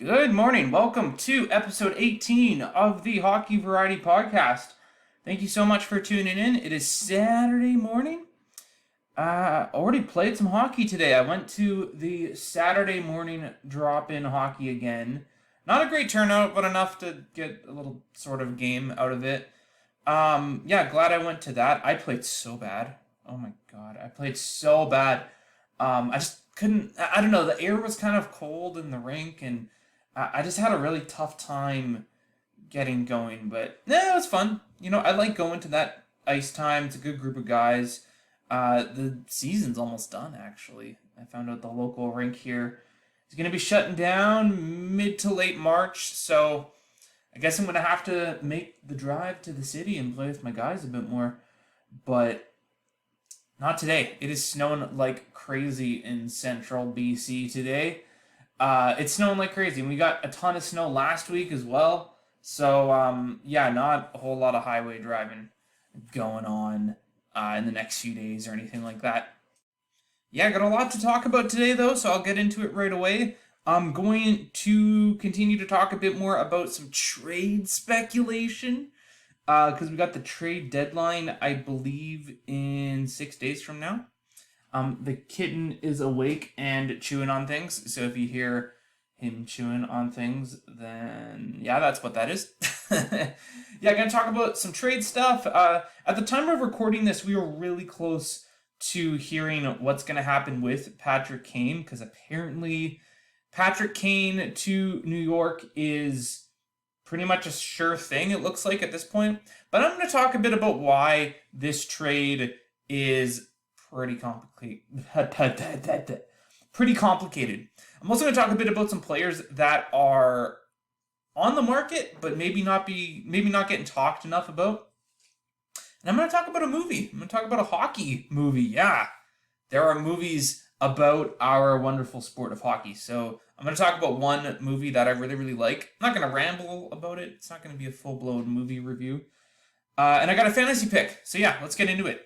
Good morning. Welcome to episode 18 of the Hockey Variety Podcast. Thank you so much for tuning in. It is Saturday morning. Already played some hockey today. I went to the Saturday morning drop-in hockey again. Not a great turnout, but enough to get a little sort of game out of it. Glad I went to that. I played so bad. Oh my god, I played so bad. I just couldn't. I don't know. The air was kind of cold in the rink, and I just had a really tough time getting going. But it was fun. I like going to that ice time. It's a good group of guys. The season's almost done, actually. I found out the local rink here is going to be shutting down mid to late March, so I guess I'm going to have to make the drive to the city and play with my guys a bit more. But not today. It is snowing like crazy in central BC today. It's snowing like crazy. And we got a ton of snow last week as well. So, not a whole lot of highway driving going on in the next few days or anything like that. Yeah, got a lot to talk about today, though, so I'll get into it right away. I'm going to continue to talk a bit more about some trade speculation, because we got the trade deadline, I believe, in 6 days from now. The kitten is awake and chewing on things, so if you hear him chewing on things, then yeah, that's what that is. Gonna talk about some trade stuff. At the time of recording this, we were really close to hearing what's going to happen with Patrick Kane, because apparently Patrick Kane to New York is pretty much a sure thing, it looks like, at this point. But I'm going to talk a bit about why this trade is pretty complicated. I'm also going to talk a bit about some players that are on the market, but maybe not getting talked enough about. And I'm going to talk about a movie. I'm going to talk about a hockey movie. Yeah, there are movies about our wonderful sport of hockey. So I'm going to talk about one movie that I really, really like. I'm not going to ramble about it. It's not going to be a full-blown movie review. And I got a fantasy pick. So yeah, let's get into it.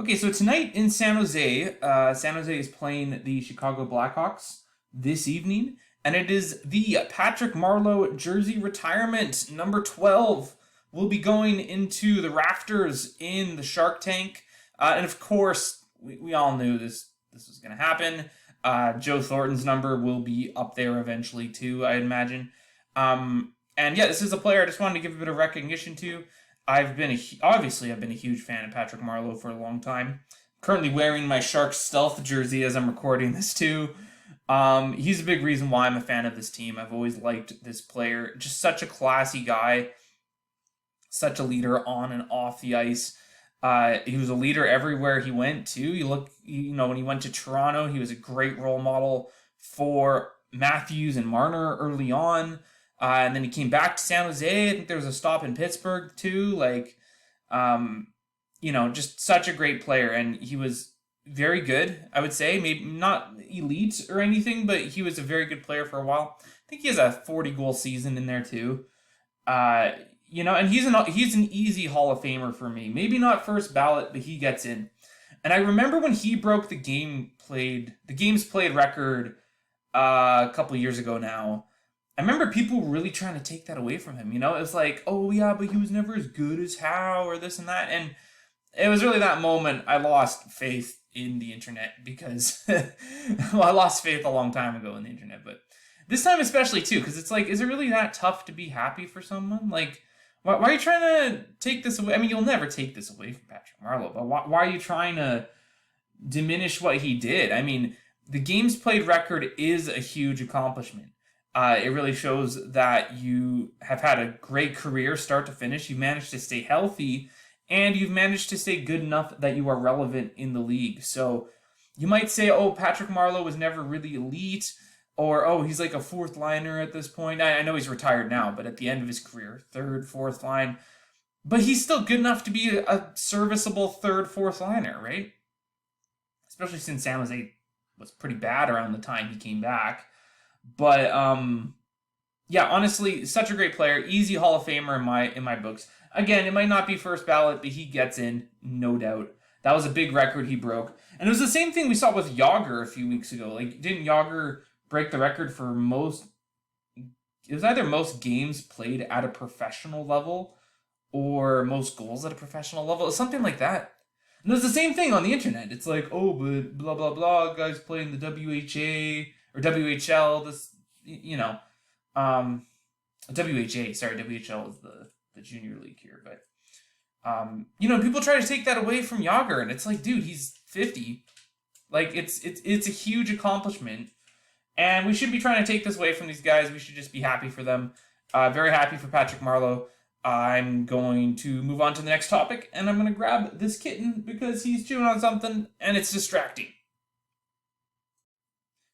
Okay, so tonight in San Jose, San Jose is playing the Chicago Blackhawks this evening. And it is the Patrick Marleau jersey retirement, number 12. Will be going into the rafters in the Shark Tank. And of course, we all knew this was going to happen. Joe Thornton's number will be up there eventually too, I imagine. This is a player I just wanted to give a bit of recognition to. I've been a huge fan of Patrick Marleau for a long time. Currently wearing my Sharks Stealth jersey as I'm recording this too. He's a big reason why I'm a fan of this team. I've always liked this player. Just such a classy guy. Such a leader on and off the ice. He was a leader everywhere he went too. When he went to Toronto, he was a great role model for Matthews and Marner early on. And then he came back to San Jose. I think there was a stop in Pittsburgh too. Just such a great player. And he was very good, I would say. Maybe not elite or anything, but he was a very good player for a while. I think he has a 40-goal season in there too. And he's an easy Hall of Famer for me. Maybe not first ballot, but he gets in. And I remember when he broke the games played record a couple years ago now. I remember people really trying to take that away from him. It was like, oh yeah, but he was never as good as Howe or this and that. And it was really that moment I lost faith in the internet because, I lost faith a long time ago in the internet. But this time especially too, because it's like, is it really that tough to be happy for someone? Like, why are you trying to take this away? I mean, you'll never take this away from Patrick Marleau, but why are you trying to diminish what he did? I mean, the games played record is a huge accomplishment. It really shows that you have had a great career start to finish. You've managed to stay healthy, and you've managed to stay good enough that you are relevant in the league. So you might say, oh, Patrick Marleau was never really elite, or, oh, he's like a fourth liner at this point. I know he's retired now, but at the end of his career, third, fourth line. But he's still good enough to be a serviceable third, fourth liner, right? Especially since San Jose was pretty bad around the time he came back. But, honestly, such a great player. Easy Hall of Famer in my books. Again, it might not be first ballot, but he gets in, no doubt. That was a big record he broke. And it was the same thing we saw with Yager a few weeks ago. Like, didn't Yager break the record for most. It was either most games played at a professional level or most goals at a professional level, something like that. And there's the same thing on the internet. It's like, oh, but blah blah blah, guys playing the WHA or WHL. This, um, WHA. Sorry, WHL is the junior league here, but people try to take that away from Yager, and it's like, dude, he's 50. Like, it's a huge accomplishment, and we shouldn't be trying to take this away from these guys. We should just be happy for them. Very happy for Patrick Marleau. I'm going to move on to the next topic, and I'm going to grab this kitten because he's chewing on something, and it's distracting.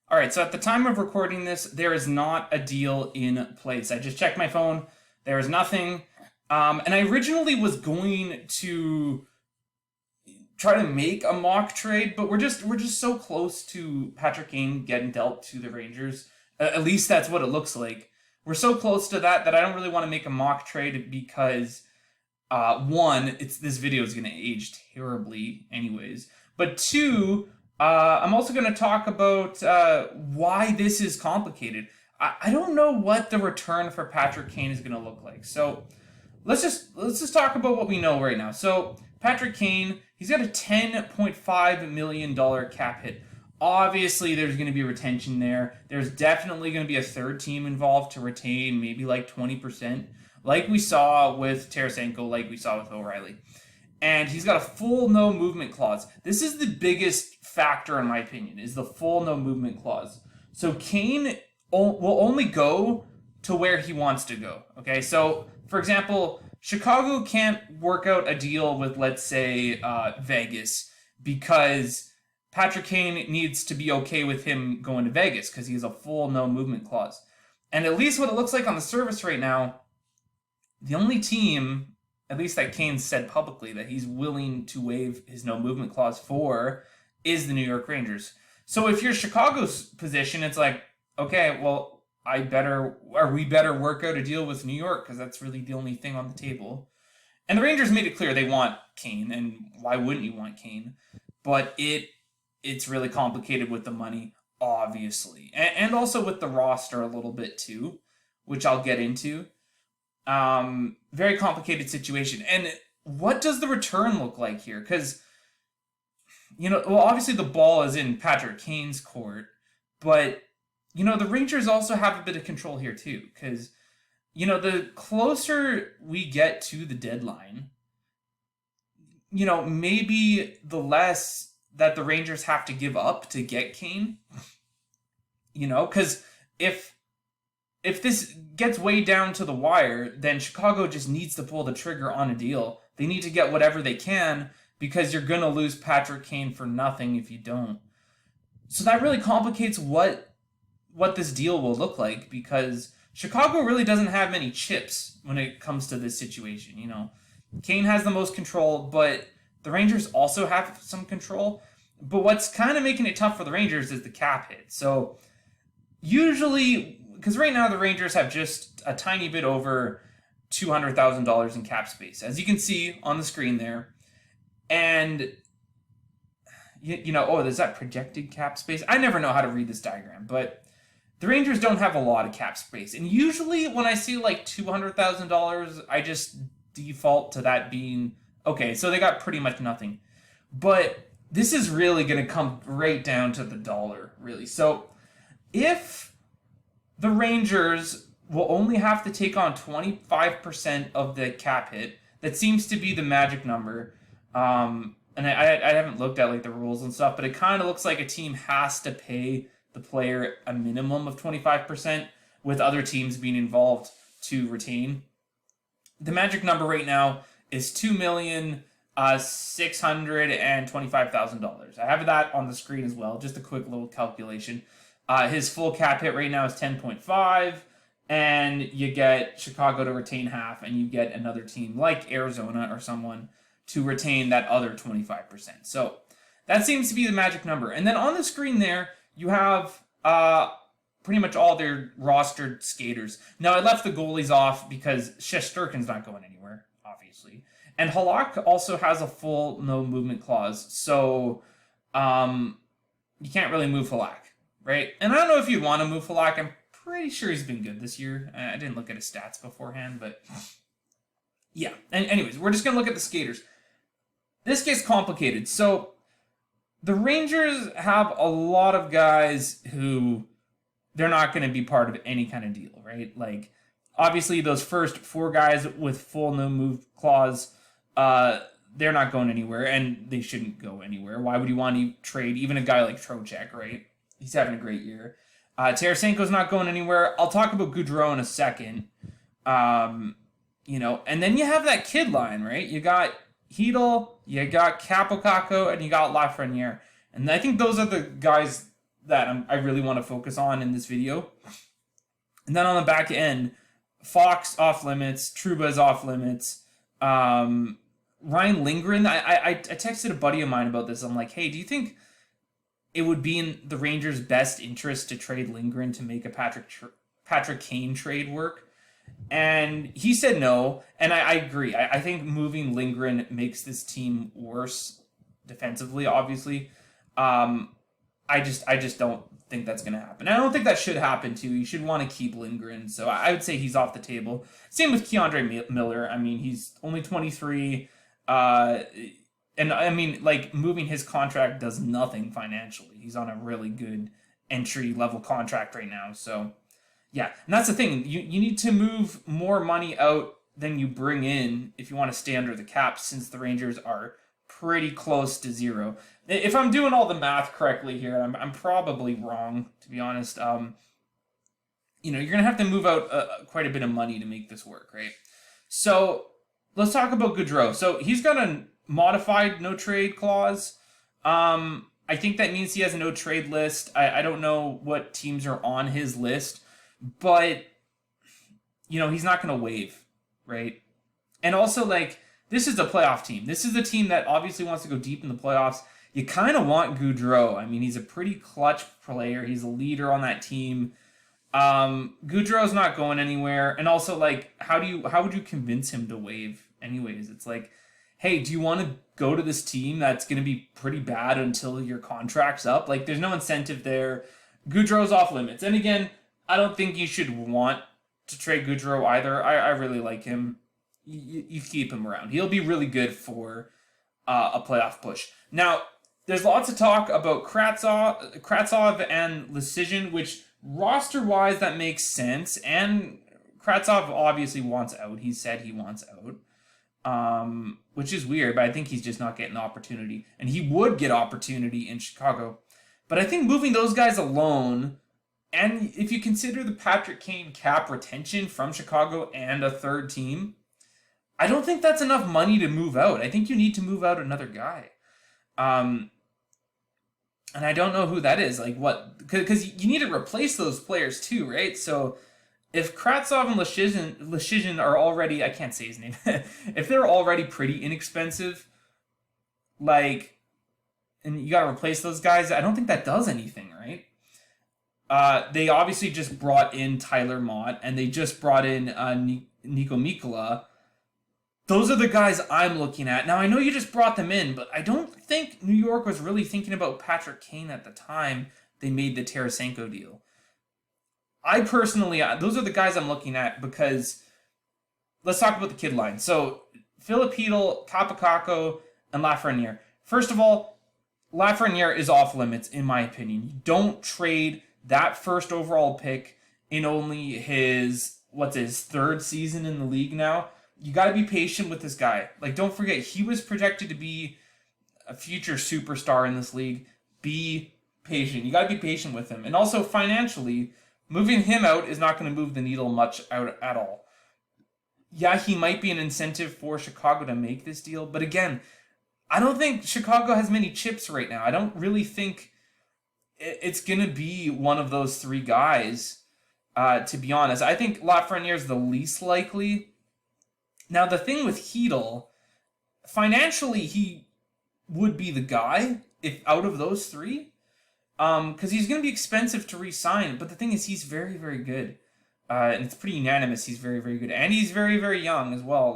All right, so at the time of recording this, there is not a deal in place. I just checked my phone. There is nothing. And I originally was going to try to make a mock trade, but we're just so close to Patrick Kane getting dealt to the Rangers. At least that's what it looks like. We're so close to that I don't really want to make a mock trade because, one, this video is going to age terribly anyways. But two, I'm also going to talk about why this is complicated. I don't know what the return for Patrick Kane is going to look like. So let's just talk about what we know right now. So Patrick Kane, he's got a $10.5 million cap hit. Obviously, there's going to be retention there. There's definitely going to be a third team involved to retain maybe like 20%, like we saw with Tarasenko, like we saw with O'Reilly. And he's got a full no movement clause. This is the biggest factor, in my opinion, is the full no movement clause. So Kane will only go to where he wants to go. Okay, so for example, Chicago can't work out a deal with, let's say, Vegas because Patrick Kane needs to be okay with him going to Vegas because he has a full no movement clause. And at least what it looks like on the surface right now, the only team, at least that Kane said publicly that he's willing to waive his no movement clause for, is the New York Rangers. So if you're Chicago's position, it's like, okay, well, we better work out a deal with New York because that's really the only thing on the table. And the Rangers made it clear they want Kane, and why wouldn't you want Kane? But it's really complicated with the money, obviously. And also with the roster a little bit too, which I'll get into. Very complicated situation. And what does the return look like here? Because, obviously the ball is in Patrick Kane's court, but, the Rangers also have a bit of control here too. Because, the closer we get to the deadline, maybe the less that the Rangers have to give up to get Kane, because if this gets way down to the wire, then Chicago just needs to pull the trigger on a deal. They need to get whatever they can because you're going to lose Patrick Kane for nothing if you don't. So that really complicates what this deal will look like because Chicago really doesn't have many chips when it comes to this situation. Kane has the most control, but the Rangers also have some control, but what's kind of making it tough for the Rangers is the cap hit. So usually, because right now the Rangers have just a tiny bit over $200,000 in cap space, as you can see on the screen there. And, there's that projected cap space. I never know how to read this diagram, but the Rangers don't have a lot of cap space. And usually when I see like $200,000, I just default to that being, okay, so they got pretty much nothing. But this is really going to come right down to the dollar, really. So if the Rangers will only have to take on 25% of the cap hit, that seems to be the magic number. And I haven't looked at like the rules and stuff, but it kind of looks like a team has to pay the player a minimum of 25% with other teams being involved to retain. The magic number right now is $2,625,000. I have that on the screen as well. Just a quick little calculation. His full cap hit right now is 10.5, and you get Chicago to retain half, and you get another team like Arizona or someone to retain that other 25%. So that seems to be the magic number. And then on the screen there, you have pretty much all their rostered skaters. Now, I left the goalies off because Shesterkin's not going anywhere, obviously. And Halak also has a full no movement clause, so you can't really move Halak. right? And I don't know if you'd want to move Halak. I'm pretty sure he's been good this year. I didn't look at his stats beforehand, but yeah. And anyways, we're just going to look at the skaters. This gets complicated. So the Rangers have a lot of guys who they're not going to be part of any kind of deal, right? Like, obviously, those first 4 guys with full no move clause, they're not going anywhere, and they shouldn't go anywhere. Why would you want to trade even a guy like Trocheck, right? He's having a great year. Tarasenko's not going anywhere. I'll talk about Gaudreau in a second. And then you have that kid line, right? You got Hedel, you got Capocacco, and you got Lafreniere. And I think those are the guys that I really want to focus on in this video. And then on the back end, Fox off limits, Trouba's off limits. Ryan Lindgren, I texted a buddy of mine about this. I'm like, hey, do you think it would be in the Rangers' best interest to trade Lindgren to make a Patrick Kane trade work? And he said no, and I agree. I think moving Lindgren makes this team worse defensively, obviously. I just don't think that's going to happen. I don't think that should happen, too. You should want to keep Lindgren, so I would say he's off the table. Same with Keandre Miller. I mean, he's only 23, and I mean, like, moving his contract does nothing financially. He's on a really good entry-level contract right now, so yeah. And that's the thing. You need to move more money out than you bring in if you want to stay under the cap, since the Rangers are pretty close to zero. If I'm doing all the math correctly here, I'm probably wrong, to be honest. You're going to have to move out quite a bit of money to make this work, right? So let's talk about Gaudreau. So he's got a modified no-trade clause. I think that means he has a no-trade list. I don't know what teams are on his list, but, he's not going to waive, right? And also, this is a playoff team. This is a team that obviously wants to go deep in the playoffs. You kind of want Gaudreau. I mean, he's a pretty clutch player. He's a leader on that team. Gaudreau's not going anywhere. And also, how would you convince him to waive anyways? It's like, hey, do you want to go to this team that's going to be pretty bad until your contract's up? There's no incentive there. Gaudreau's off limits. And again, I don't think you should want to trade Gaudreau either. I really like him. You keep him around. He'll be really good for a playoff push. Now, there's lots of talk about Kravtsov and Lecision, which roster-wise, that makes sense. And Kravtsov obviously wants out. He said he wants out, which is weird, but I think he's just not getting the opportunity. And he would get opportunity in Chicago. But I think moving those guys alone, and if you consider the Patrick Kane cap retention from Chicago and a third team, I don't think that's enough money to move out. I think you need to move out another guy. And I don't know who that is. Because you need to replace those players too, right? So if Kravtsov and Lecision are already, I can't say his name, if they're already pretty inexpensive, and you got to replace those guys, I don't think that does anything, right? They obviously just brought in Tyler Mott, and they just brought in Nico Mikkola. Those are the guys I'm looking at. Now, I know you just brought them in, but I don't think New York was really thinking about Patrick Kane at the time they made the Tarasenko deal. I personally, those are the guys I'm looking at, because let's talk about the kid line. So, Filip Hedel, Capocacco, and Lafreniere. First of all, Lafreniere is off limits, in my opinion. You don't trade that first overall pick in only his third season in the league now. You got to be patient with this guy. Don't forget, he was projected to be a future superstar in this league. Be patient. You got to be patient with him. And also, financially, moving him out is not going to move the needle much out at all. Yeah, he might be an incentive for Chicago to make this deal. But again, I don't think Chicago has many chips right now. I don't really think it's going to be one of those 3 guys, to be honest. I think Lafreniere is the least likely. Now, the thing with Hedel, financially, he would be the guy if out of those 3, because he's going to be expensive to re-sign. But the thing is, he's very, very good, and it's pretty unanimous. He's very, very good, and he's very, very young as well.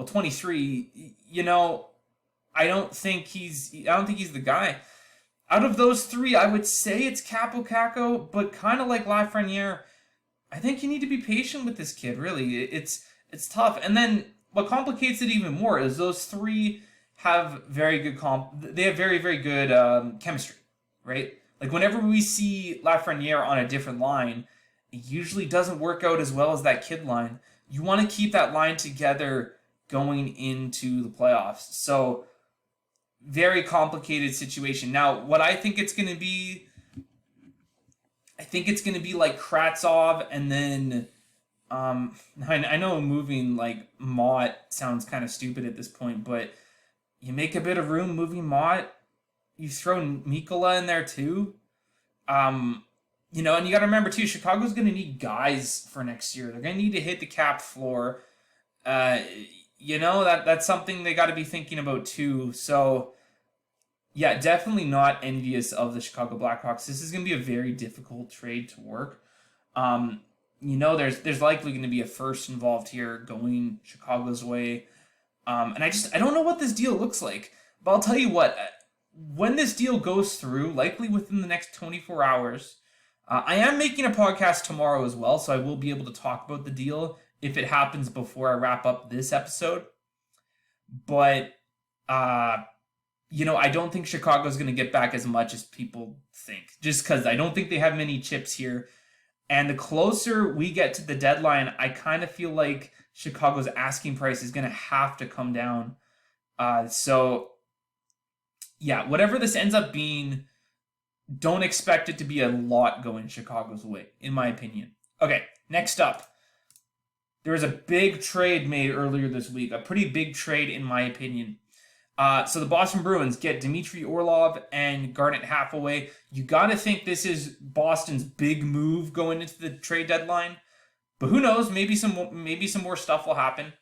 23. I don't think he's the guy. Out of those three, I would say it's Capo Caco, but kind of like Lafreniere, I think you need to be patient with this kid. Really, it's tough. And then what complicates it even more is those three have very good They have very very good chemistry, right? Like whenever we see Lafreniere on a different line, it usually doesn't work out as well as that kid line. You want to keep that line together going into the playoffs. So very complicated situation. Now, what I think it's going to be, I think it's going to be like Kratzov, and then I know moving like Mott sounds kind of stupid at this point, but you make a bit of room moving Mott. You throw Mikola in there too. And you got to remember too, Chicago's going to need guys for next year. They're going to need to hit the cap floor. That's something they got to be thinking about too. So, yeah, definitely not envious of the Chicago Blackhawks. This is going to be a very difficult trade to work. There's likely going to be a first involved here going Chicago's way. And I don't know what this deal looks like. But I'll tell you what, when this deal goes through, likely within the next 24 hours, I am making a podcast tomorrow as well, so I will be able to talk about the deal if it happens before I wrap up this episode. But, I don't think Chicago's going to get back as much as people think, just because I don't think they have many chips here. And the closer we get to the deadline, I kind of feel like Chicago's asking price is going to have to come down. Whatever this ends up being, don't expect it to be a lot going Chicago's way, in my opinion. Okay, next up. There was a big trade made earlier this week. A pretty big trade, in my opinion. So the Boston Bruins get Dmitry Orlov and Garnet Hathaway. You got to think this is Boston's big move going into the trade deadline. But who knows? Maybe some more stuff will happen.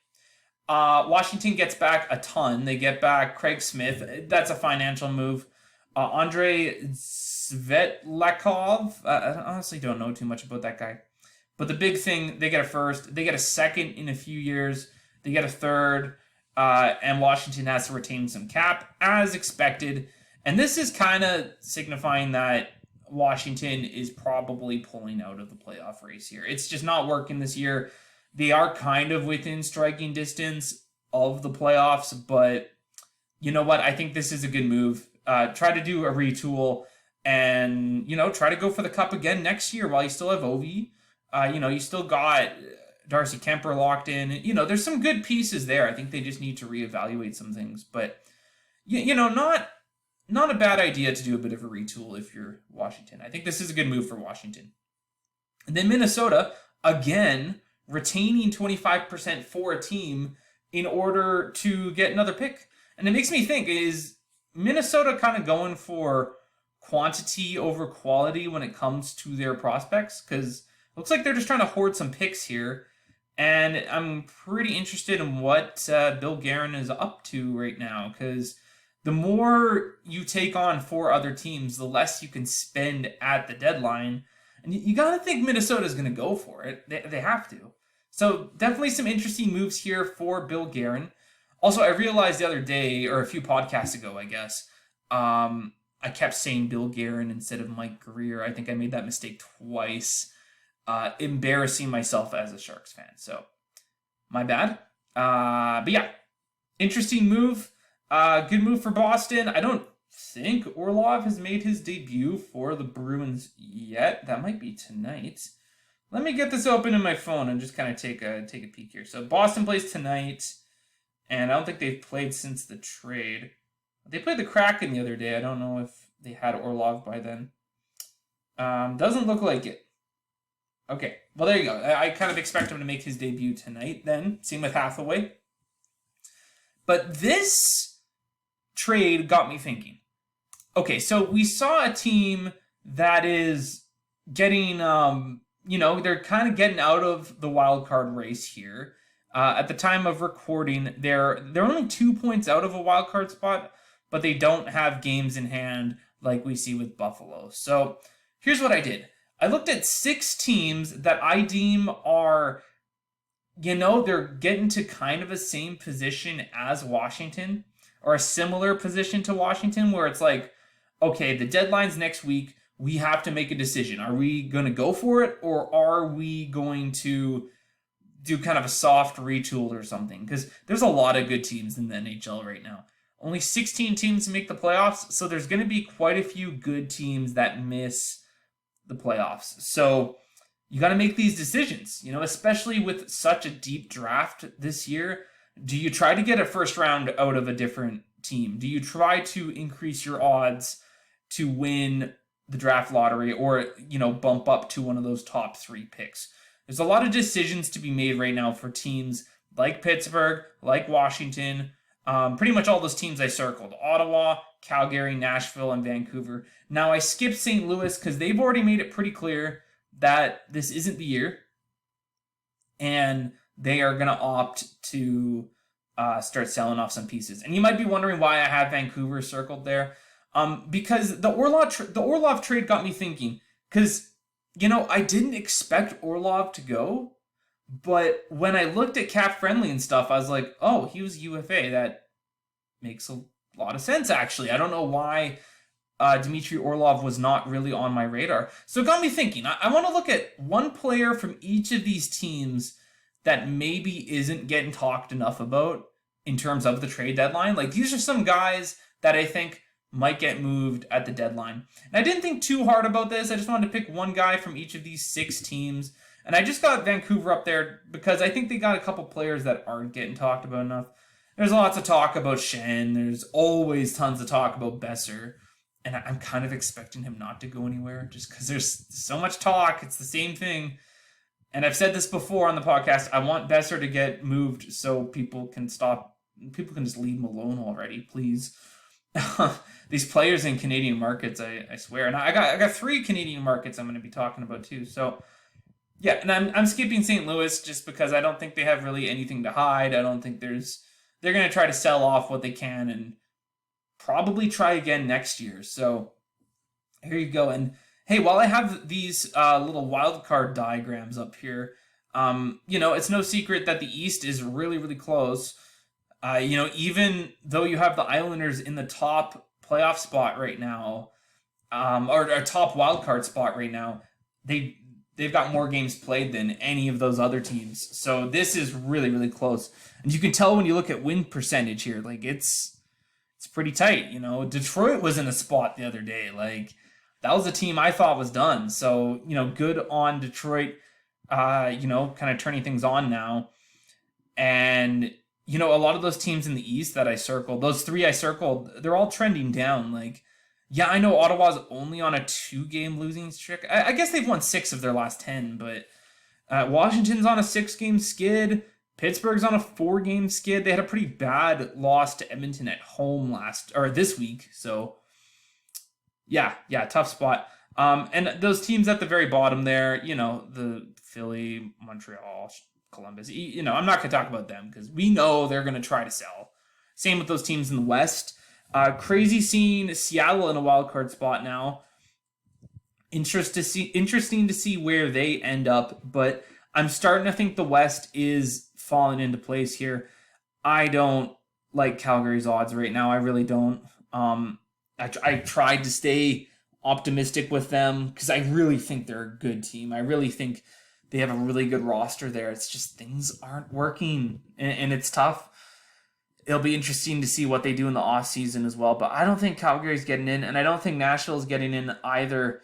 Washington gets back a ton. They get back Craig Smith. That's a financial move. Andrei Svetlakov. I honestly don't know too much about that guy. But the big thing, they get a first. They get a second in a few years. They get a third. And Washington has to retain some cap, as expected. And this is kind of signifying that Washington is probably pulling out of the playoff race here. It's just not working this year. They are kind of within striking distance of the playoffs, but you know what? I think this is a good move. Try to do a retool and, try to go for the cup again next year while you still have Ovi. You still got Darcy Kemper locked in. There's some good pieces there. I think they just need to reevaluate some things. But, not a bad idea to do a bit of a retool if you're Washington. I think this is a good move for Washington. And then Minnesota, again, retaining 25% for a team in order to get another pick. And it makes me think, is Minnesota kind of going for quantity over quality when it comes to their prospects? Because it looks like they're just trying to hoard some picks here. And I'm pretty interested in what Bill Guerin is up to right now, because the more you take on for other teams, the less you can spend at the deadline. And you got to think Minnesota's going to go for it. They have to. So definitely some interesting moves here for Bill Guerin. Also, I realized the other day, or a few podcasts ago, I guess, I kept saying Bill Guerin instead of Mike Greer. I think I made that mistake twice. Embarrassing myself as a Sharks fan. So, my bad. But yeah, interesting move. Good move for Boston. I don't think Orlov has made his debut for the Bruins yet. That might be tonight. Let me get this open in my phone and just kind of take a peek here. So Boston plays tonight, and I don't think they've played since the trade. They played the Kraken the other day. I don't know if they had Orlov by then. Doesn't look like it. Okay, well there you go. I kind of expect him to make his debut tonight then. Same with Hathaway. But this trade got me thinking. Okay, so we saw a team that is getting, they're kind of getting out of the wild card race here. At the time of recording, they're only 2 points out of a wild card spot, but they don't have games in hand like we see with Buffalo. So here's what I did. I looked at 6 teams that I deem are, they're getting to kind of a same position as Washington, or a similar position to Washington, where it's like, okay, the deadline's next week. We have to make a decision. Are we going to go for it, or are we going to do kind of a soft retool or something? Because there's a lot of good teams in the NHL right now. Only 16 teams make the playoffs, so there's going to be quite a few good teams that miss the playoffs. So you got to make these decisions, especially with such a deep draft this year. Do you try to get a first round out of a different team? Do you try to increase your odds to win the draft lottery, or, bump up to one of those top 3 picks? There's a lot of decisions to be made right now for teams like Pittsburgh, like Washington, pretty much all those teams I circled: Ottawa, Calgary, Nashville, and Vancouver. Now, I skipped St. Louis because they've already made it pretty clear that this isn't the year, and they are going to opt to start selling off some pieces. And you might be wondering why I have Vancouver circled there, because the Orlov trade got me thinking, because, I didn't expect Orlov to go, but when I looked at cap friendly and stuff, I was like, oh, he was UFA. That makes a lot of sense, actually. I don't know why Dmitry Orlov was not really on my radar. So it got me thinking. I want to look at one player from each of these teams that maybe isn't getting talked enough about in terms of the trade deadline. Like, these are some guys that I think might get moved at the deadline. And I didn't think too hard about this. I just wanted to pick one guy from each of these 6 teams. And I just got Vancouver up there because I think they got a couple players that aren't getting talked about enough. There's lots of talk about Shen. There's always tons of talk about Besser. And I'm kind of expecting him not to go anywhere just because there's so much talk. It's the same thing. And I've said this before on the podcast. I want Besser to get moved so people can stop. People can just leave him alone already, please. These players in Canadian markets, I swear. And I got 3 Canadian markets I'm going to be talking about too. So yeah, and I'm skipping St. Louis just because I don't think they have really anything to hide. I don't think they're going to try to sell off what they can and probably try again next year. So here you go. And hey, while I have these little wildcard diagrams up here, it's no secret that the East is really, really close. Even though you have the Islanders in the top playoff spot right now, or a top wildcard spot right now, they've got more games played than any of those other teams. So this is really, really close. And you can tell when you look at win percentage here, like it's pretty tight. Detroit was in a spot the other day. Like, that was a team I thought was done. So, good on Detroit, kind of turning things on now. And, a lot of those teams in the East that I circled, those 3 I circled, they're all trending down. Like, yeah, I know Ottawa's only on a 2-game losing streak. I guess they've won 6 of their last 10, but Washington's on a 6-game skid. Pittsburgh's on a 4-game skid. They had a pretty bad loss to Edmonton at home this week. So, yeah, tough spot. And those teams at the very bottom there, the Philly, Montreal, Columbus, I'm not going to talk about them because we know they're going to try to sell. Same with those teams in the West. Crazy seeing Seattle in a wild card spot now. Interesting to see where they end up, but I'm starting to think the West is falling into place here. I don't like Calgary's odds right now. I really don't. I tried to stay optimistic with them because I really think they're a good team. I really think they have a really good roster there. It's just things aren't working, and it's tough. It'll be interesting to see what they do in the off season as well. But I don't think Calgary's getting in, and I don't think Nashville's getting in either.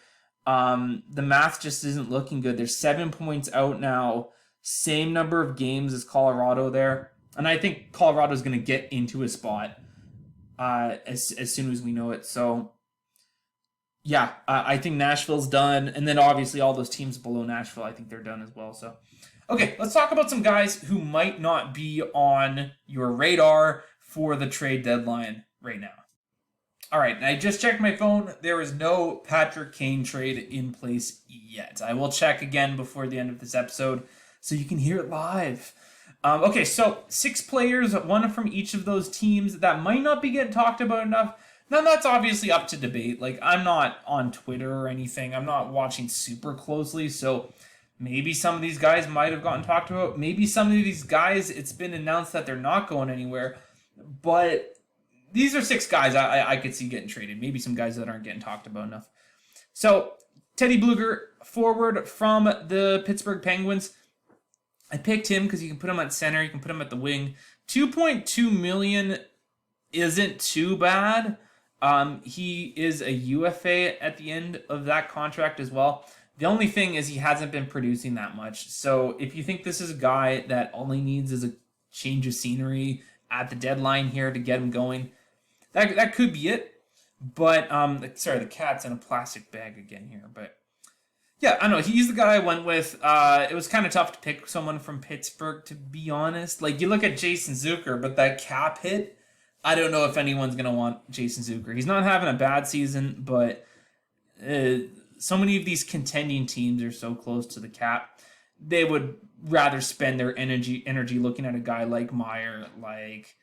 The math just isn't looking good. They're 7 points out now, same number of games as Colorado there, and I think Colorado's going to get into a spot as soon as we know it. So yeah, I think Nashville's done, and then obviously all those teams below Nashville, I think they're done as well. So okay, let's talk about some guys who might not be on your radar for the trade deadline right now. All right, I just checked my phone. There is no Patrick Kane trade in place yet. I will check again before the end of this episode so you can hear it live. Okay, so 6 players, one from each of those teams that might not be getting talked about enough. Now, that's obviously up to debate. Like, I'm not on Twitter or anything. I'm not watching super closely, so maybe some of these guys might have gotten talked about. Maybe some of these guys, it's been announced that they're not going anywhere. But these are 6 guys I could see getting traded. Maybe some guys that aren't getting talked about enough. So, Teddy Bluger, forward from the Pittsburgh Penguins. I picked him because you can put him at center, you can put him at the wing. $2.2 million isn't too bad. He is a UFA at the end of that contract as well. The only thing is he hasn't been producing that much. So if you think this is a guy that all he needs is a change of scenery at the deadline here to get him going, that could be it. But, sorry, the cat's in a plastic bag again here. But, yeah, I don't know. He's the guy I went with. It was kind of tough to pick someone from Pittsburgh, to be honest. Like, you look at Jason Zucker, but that cap hit, I don't know if anyone's going to want Jason Zucker. He's not having a bad season, but so many of these contending teams are so close to the cap. They would rather spend their energy looking at a guy like Meyer, like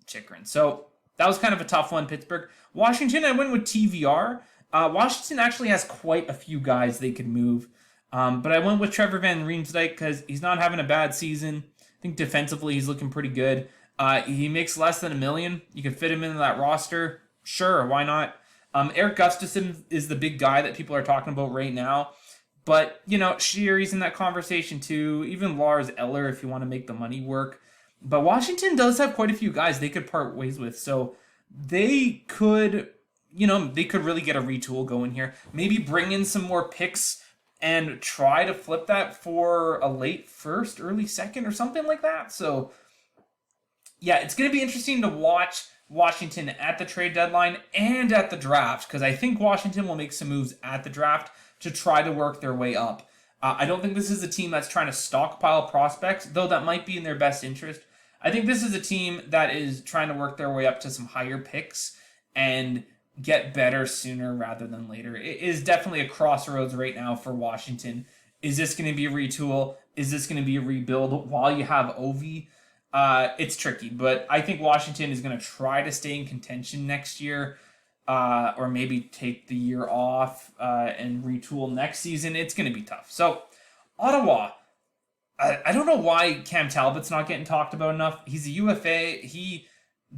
Chikrin. So that was kind of a tough one, Pittsburgh. Washington, I went with TVR. Washington actually has quite a few guys they could move. But I went with Trevor Van Riemsdyk because he's not having a bad season. I think defensively he's looking pretty good. He makes less than $1 million. You can fit him into that roster. Sure, why not? Eric Gustafson is the big guy that people are talking about right now. But, Sheary's in that conversation too. Even Lars Eller if you want to make the money work. But Washington does have quite a few guys they could part ways with. So they could, they could really get a retool going here. Maybe bring in some more picks and try to flip that for a late first, early second or something like that. So, yeah, it's going to be interesting to watch Washington at the trade deadline and at the draft, because I think Washington will make some moves at the draft to try to work their way up. I don't think this is a team that's trying to stockpile prospects, though that might be in their best interest. I think this is a team that is trying to work their way up to some higher picks and get better sooner rather than later. It is definitely a crossroads right now for Washington. Is this going to be a retool? Is this going to be a rebuild while you have Ovi? It's tricky, but I think Washington is going to try to stay in contention next year, or maybe take the year off and retool next season. It's going to be tough. So, Ottawa, I don't know why Cam Talbot's not getting talked about enough. He's a UFA. He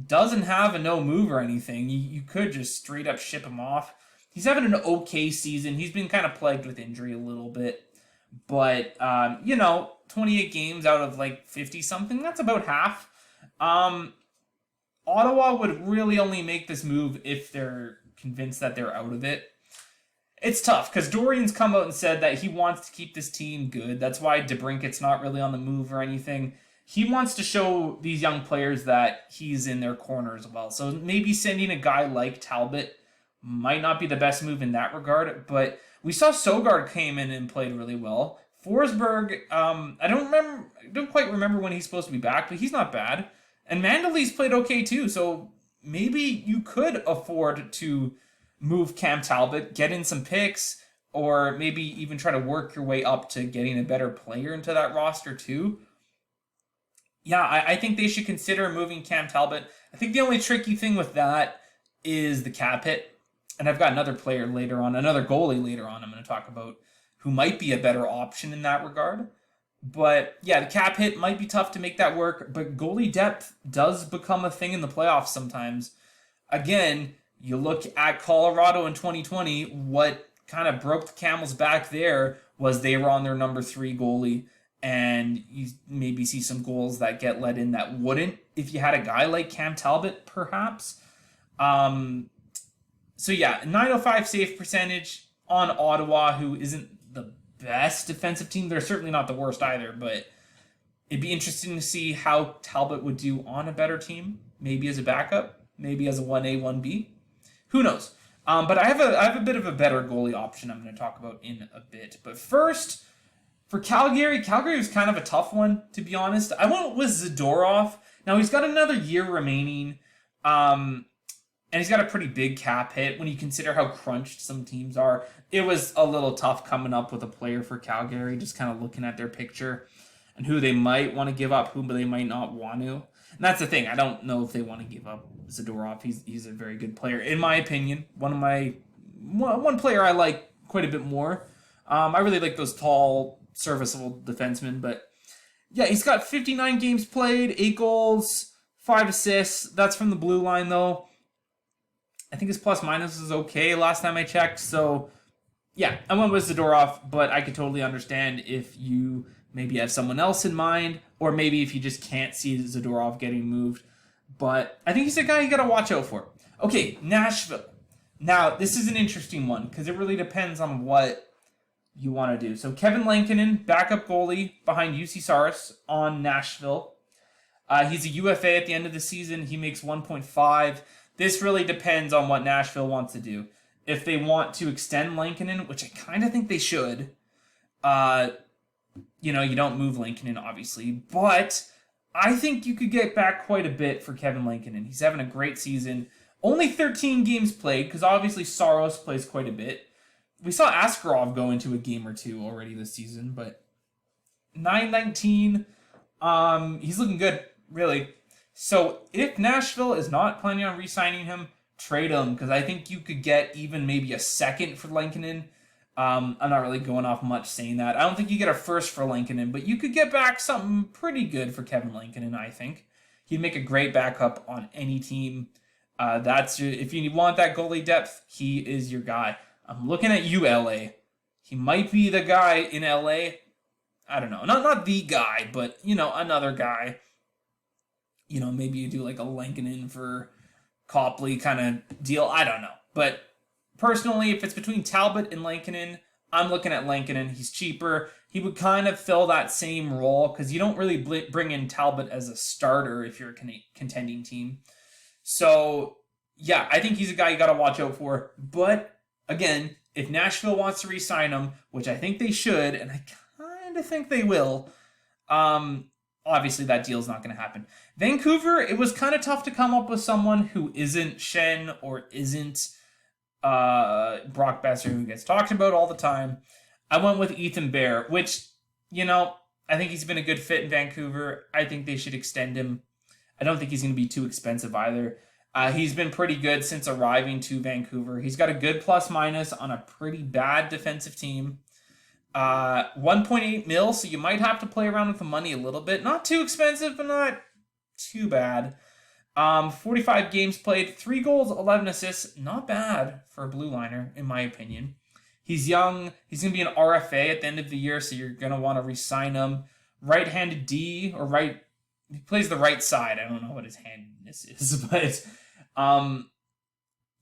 doesn't have a no move or anything. You could just straight up ship him off. He's having an okay season. He's been kind of plagued with injury a little bit. But, 28 games out of like 50 something, that's about half. Ottawa would really only make this move if they're convinced that they're out of it. It's tough because Dorian's come out and said that he wants to keep this team good. That's why DeBrinket's not really on the move or anything. He wants to show these young players that he's in their corner as well. So maybe sending a guy like Talbot might not be the best move in that regard, but we saw Sogard came in and played really well. Forsberg, I don't quite remember when he's supposed to be back, but he's not bad. And Mandely's played okay too, so maybe you could afford to move Cam Talbot, get in some picks, or maybe even try to work your way up to getting a better player into that roster too. Yeah, I think they should consider moving Cam Talbot. I think the only tricky thing with that is the cap hit. And I've got another player later on, another goalie later on I'm going to talk about, who might be a better option in that regard. But yeah, the cap hit might be tough to make that work, but goalie depth does become a thing in the playoffs sometimes. Again, you look at Colorado in 2020, what kind of broke the camel's back there was they were on their number 3 goalie, and you maybe see some goals that get let in that wouldn't if you had a guy like Cam Talbot, perhaps. So yeah, 905 save percentage on Ottawa, who isn't the best defensive team. They're certainly not the worst either, but it'd be interesting to see how Talbot would do on a better team. Maybe as a backup, maybe as a 1A, 1B. Who knows? But I have a bit of a better goalie option I'm going to talk about in a bit. But first, for Calgary was kind of a tough one, to be honest. I went with Zadorov. Now, he's got another year remaining. And he's got a pretty big cap hit when you consider how crunched some teams are. It was a little tough coming up with a player for Calgary, just kind of looking at their picture and who they might want to give up, who they might not want to. And that's the thing. I don't know if they want to give up Zadorov. He's a very good player, in my opinion. One player I like quite a bit more. I really like those tall, serviceable defensemen. But yeah, he's got 59 games played, 8 goals, 5 assists. That's from the blue line, though. I think his plus minus is okay last time I checked. So yeah, I went with Zadorov, but I could totally understand if you maybe have someone else in mind, or maybe if you just can't see Zadorov getting moved. But I think he's a guy you got to watch out for. Okay, Nashville. Now, this is an interesting one because it really depends on what you want to do. So Kevin Lankinen, backup goalie behind UC Saros on Nashville. He's a UFA at the end of the season. He makes 1.5. This really depends on what Nashville wants to do. If they want to extend Lankinen, which I kind of think they should, you don't move Lankinen, obviously. But I think you could get back quite a bit for Kevin Lankinen. He's having a great season. Only 13 games played, because obviously Saros plays quite a bit. We saw Askarov go into a game or two already this season, but 919, he's looking good, really. So if Nashville is not planning on re-signing him, trade him, because I think you could get even maybe a second for Lankinen. I'm not really going off much saying that. I don't think you get a first for Lankinen, but you could get back something pretty good for Kevin Lankinen, I think. He'd make a great backup on any team. If you want that goalie depth, he is your guy. I'm looking at you, LA. He might be the guy in LA. I don't know. Not the guy, but, another guy. Maybe you do like a Lankinen for Copley kind of deal. I don't know. But personally, if it's between Talbot and Lankinen, I'm looking at Lankinen. He's cheaper. He would kind of fill that same role because you don't really bring in Talbot as a starter if you're a contending team. So, yeah, I think he's a guy you got to watch out for. But, again, if Nashville wants to re-sign him, which I think they should, and I kind of think they will, obviously that deal's not going to happen. Vancouver, it was kind of tough to come up with someone who isn't Shen or isn't Brock Besser, who gets talked about all the time. I went with Ethan Bear, which, I think he's been a good fit in Vancouver. I think they should extend him. I don't think he's going to be too expensive either. He's been pretty good since arriving to Vancouver. He's got a good plus minus on a pretty bad defensive team. 1.8 mil, so you might have to play around with the money a little bit. Not too expensive, but not too bad. 45 games played, 3 goals, 11 assists. Not bad for a blue liner, in my opinion. He's young. He's going to be an RFA at the end of the year, so you're going to want to re-sign him. Right-handed D, or right... He plays the right side. I don't know what his handedness is, but...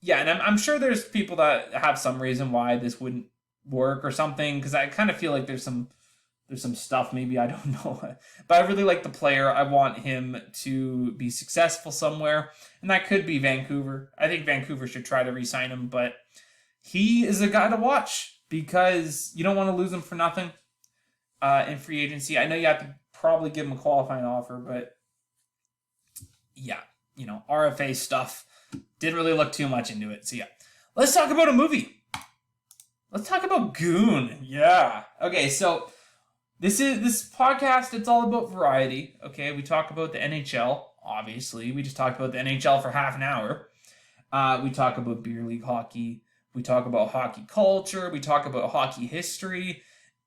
yeah, and I'm sure there's people that have some reason why this wouldn't work or something, because I kind of feel like there's some stuff, maybe, I don't know. But I really like the player. I want him to be successful somewhere, and that could be Vancouver. I think Vancouver should try to re-sign him, but he is a guy to watch because you don't want to lose him for nothing in free agency. I know you have to probably give him a qualifying offer, but yeah, RFA stuff. Didn't really look too much into it. So yeah, let's talk about a movie. Let's talk about Goon. Yeah. Okay, so this podcast, it's all about variety. Okay, we talk about the NHL, obviously. We just talked about the NHL for half an hour. We talk about beer league hockey. We talk about hockey culture. We talk about hockey history.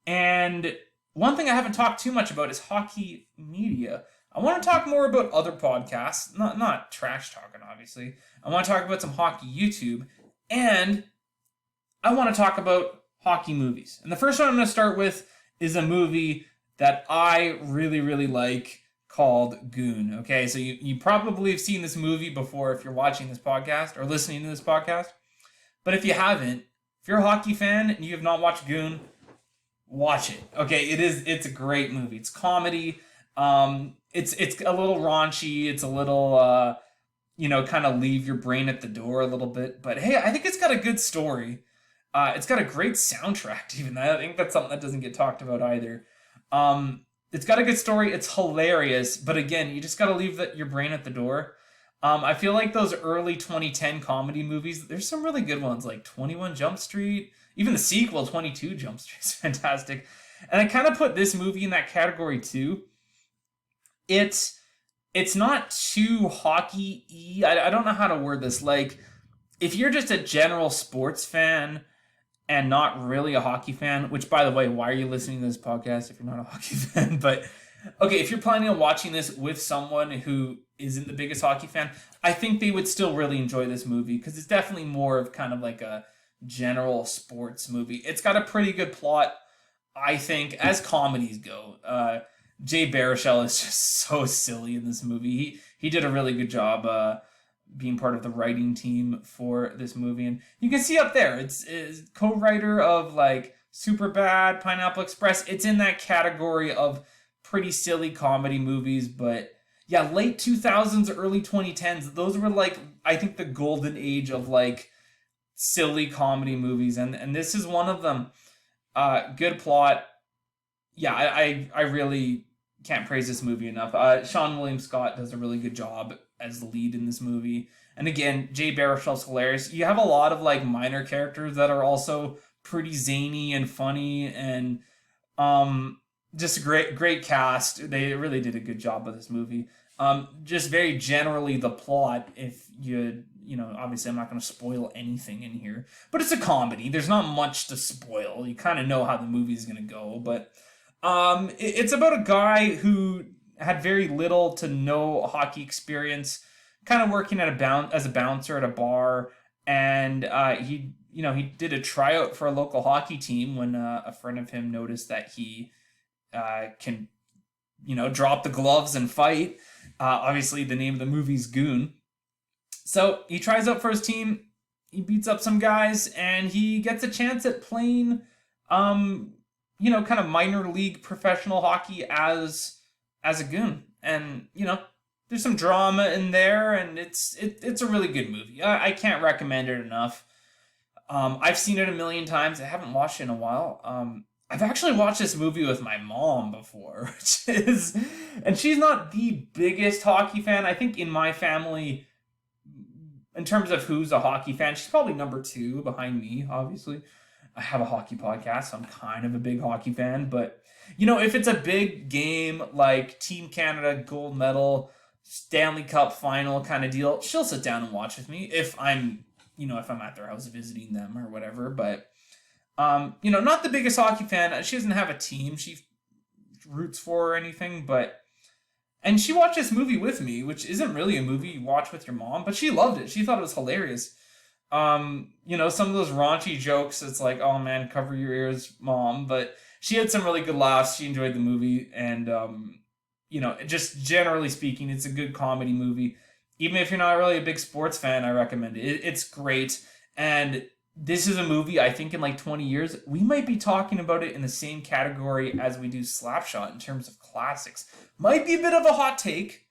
And one thing I haven't talked too much about is hockey media. I want to talk more about other podcasts, not trash talking, obviously. I want to talk about some hockey YouTube, and I want to talk about hockey movies. And the first one I'm going to start with is a movie that I really, really like called Goon. Okay, so you probably have seen this movie before if you're watching this podcast or listening to this podcast. But if you haven't, if you're a hockey fan and you have not watched Goon, watch it. Okay, it's a great movie. It's comedy. It's a little raunchy. It's a little, kind of leave your brain at the door a little bit. But hey, I think it's got a good story. It's got a great soundtrack, even. I think that's something that doesn't get talked about either. It's got a good story. It's hilarious. But again, you just got to leave your brain at the door. I feel like those early 2010 comedy movies, there's some really good ones, like 21 Jump Street. Even the sequel, 22 Jump Street, is fantastic. And I kind of put this movie in that category too. It's not too hockey-y. I don't know how to word this. Like, if you're just a general sports fan, and not really a hockey fan, which, by the way, why are you listening to this podcast if you're not a hockey fan? But okay, if you're planning on watching this with someone who isn't the biggest hockey fan, I think they would still really enjoy this movie because it's definitely more of kind of like a general sports movie. It's got a pretty good plot, I think, as comedies go. Jay Baruchel is just so silly in this movie. He did a really good job being part of the writing team for this movie, and you can see up there it's co-writer of like Superbad, Pineapple Express. It's in that category of pretty silly comedy movies, but yeah, late 2000s, early 2010s, those were like, I think, the golden age of like silly comedy movies, and this is one of them. Good plot. Yeah, I really can't praise this movie enough. Sean William Scott does a really good job as the lead in this movie. And again, Jay Baruchel's hilarious. You have a lot of like minor characters that are also pretty zany and funny, and just a great cast. They really did a good job with this movie. Just very generally the plot, if you know, obviously I'm not going to spoil anything in here, but it's a comedy. There's not much to spoil. You kind of know how the movie's going to go, but it's about a guy who had very little to no hockey experience, kind of working at as a bouncer at a bar, and he did a tryout for a local hockey team when a friend of him noticed that he can drop the gloves and fight. Obviously, the name of the movie's Goon. So he tries out for his team. He beats up some guys, and he gets a chance at playing, kind of minor league professional hockey as a goon. And there's some drama in there, and it's a really good movie. I can't recommend it enough. I've seen it a million times. I haven't watched it in a while. I've actually watched this movie with my mom before, and she's not the biggest hockey fan. I think in my family, in terms of who's a hockey fan, she's probably number 2 behind me, obviously. I have a hockey podcast, so I'm kind of a big hockey fan, but if it's a big game like Team Canada gold medal, Stanley Cup final kind of deal, she'll sit down and watch with me if I'm at their house visiting them or whatever. But not the biggest hockey fan. She doesn't have a team she roots for or anything, and she watched this movie with me, which isn't really a movie you watch with your mom, but she loved it. She thought it was hilarious. Some of those raunchy jokes, it's like, oh man, cover your ears, mom. But she had some really good laughs. She enjoyed the movie, and just generally speaking, it's a good comedy movie. Even if you're not really a big sports fan, I recommend it. It's great, and this is a movie, I think in like 20 years, we might be talking about it in the same category as we do Slapshot in terms of classics. Might be a bit of a hot take,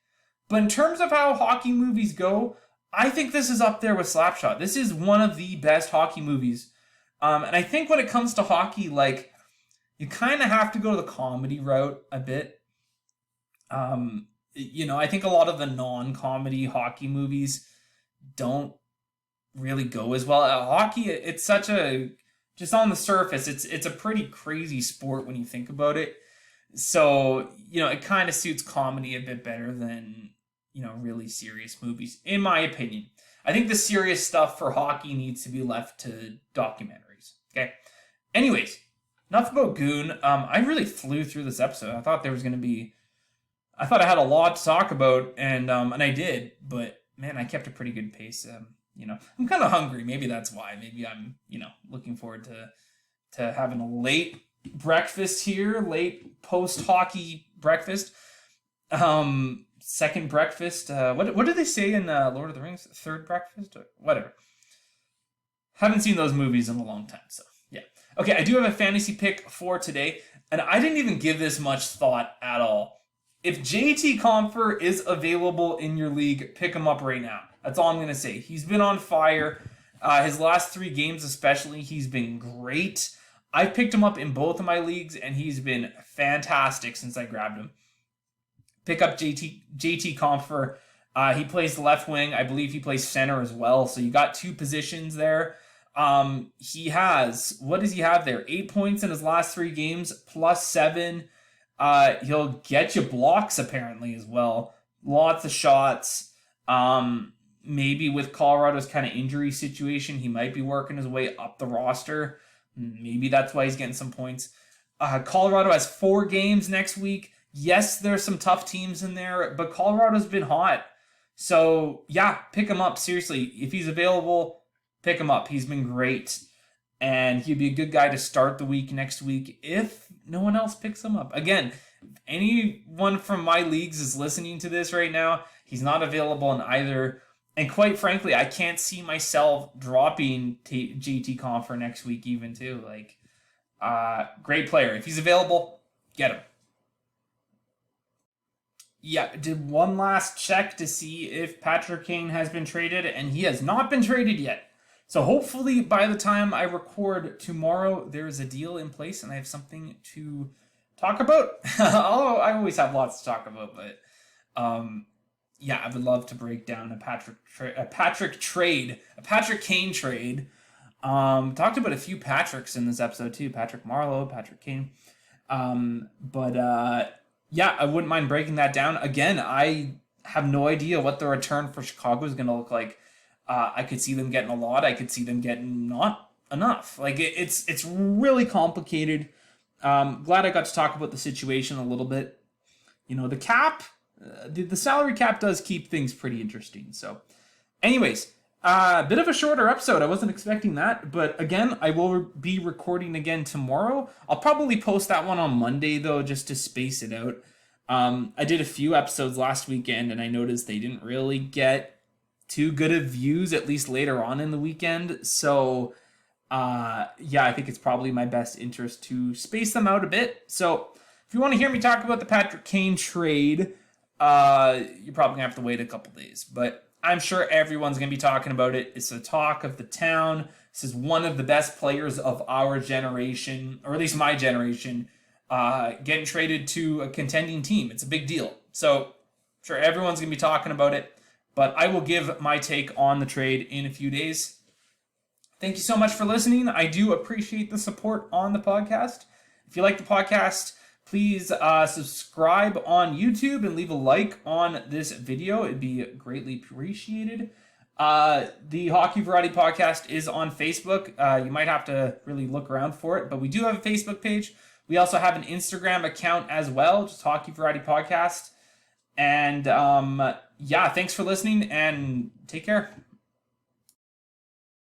but in terms of how hockey movies go, I think this is up there with Slapshot. This is one of the best hockey movies. And I think when it comes to hockey, like, you kind of have to go the comedy route a bit. I think a lot of the non-comedy hockey movies don't really go as well. Hockey, it's such a, just on the surface, it's a pretty crazy sport when you think about it. So, it kind of suits comedy a bit better than, really serious movies, in my opinion. I think the serious stuff for hockey needs to be left to documentaries. Okay. Anyways, enough about Goon. I really flew through this episode. I thought I had a lot to talk about, and I did, but man, I kept a pretty good pace. I'm kind of hungry. Maybe that's why. Maybe I'm, looking forward to having a late breakfast here, late post-hockey breakfast. Second breakfast. What did they say in Lord of the Rings? Third breakfast? Or whatever. Haven't seen those movies in a long time, so yeah. Okay, I do have a fantasy pick for today, and I didn't even give this much thought at all. If JT Compher is available in your league, pick him up right now. That's all I'm going to say. He's been on fire. His last 3 games especially, he's been great. I've picked him up in both of my leagues, and he's been fantastic since I grabbed him. Pick up JT Compher. He plays left wing. I believe he plays center as well. So you got 2 positions there. He has, what does he have there? 8 points in his last 3 games, plus 7. He'll get you blocks apparently as well. Lots of shots. Maybe with Colorado's kind of injury situation, he might be working his way up the roster. Maybe that's why he's getting some points. Colorado has 4 games next week. Yes, there's some tough teams in there, but Colorado's been hot. So, yeah, pick him up. Seriously, if he's available, pick him up. He's been great. And he'd be a good guy to start the week next week if no one else picks him up. Again, anyone from my leagues is listening to this right now. He's not available in either. And quite frankly, I can't see myself dropping JT Confer next week even too. Great player. If he's available, get him. Yeah, did one last check to see if Patrick Kane has been traded, and he has not been traded yet. So hopefully by the time I record tomorrow, there is a deal in place and I have something to talk about. Although I always have lots to talk about, but yeah, I would love to break down a Patrick Kane trade. Talked about a few Patricks in this episode too. Patrick Marleau, Patrick Kane. Yeah, I wouldn't mind breaking that down. Again, I have no idea what the return for Chicago is going to look like. I could see them getting a lot. I could see them getting not enough. It's really complicated. Glad I got to talk about the situation a little bit. The cap, the salary cap does keep things pretty interesting. So, anyways, a bit of a shorter episode. I wasn't expecting that, but again, I will be recording again tomorrow. I'll probably post that one on Monday though, just to space it out. I did a few episodes last weekend, and I noticed they didn't really get too good of views, at least later on in the weekend. So, yeah, I think it's probably my best interest to space them out a bit. So, if you want to hear me talk about the Patrick Kane trade, you're probably going to have to wait a couple days. But I'm sure everyone's going to be talking about it. It's the talk of the town. This is one of the best players of our generation, or at least my generation, getting traded to a contending team. It's a big deal. So, I'm sure everyone's going to be talking about it. But I will give my take on the trade in a few days. Thank you so much for listening. I do appreciate the support on the podcast. If you like the podcast, please subscribe on YouTube and leave a like on this video. It'd be greatly appreciated. The Hockey Variety Podcast is on Facebook. You might have to really look around for it, but we do have a Facebook page. We also have an Instagram account as well, just Hockey Variety Podcast. And yeah, thanks for listening and take care.